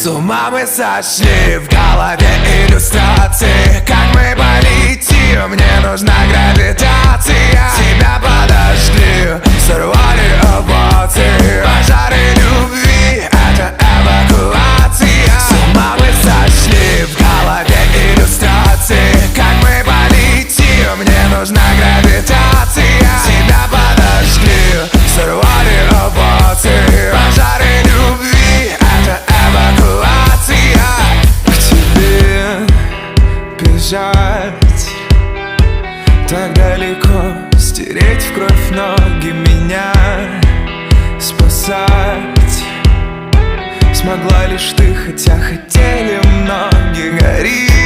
С ума мы сошли, в голове иллюстрации. Как мы полетим, мне нужна гравитация. Тебя подожгли, сорвали эмоции. Пожары любви, это эвакуация. С ума мы сошли, в голове иллюстрации. Как мы полетим, мне нужна гравитация. Тебя подожгли, сорвали эмоции. Пожары любви, это эвакуация. К тебе бежать так далеко, стереть в кровь ноги, меня спасать смогла лишь ты, хотя хотели многие. Гори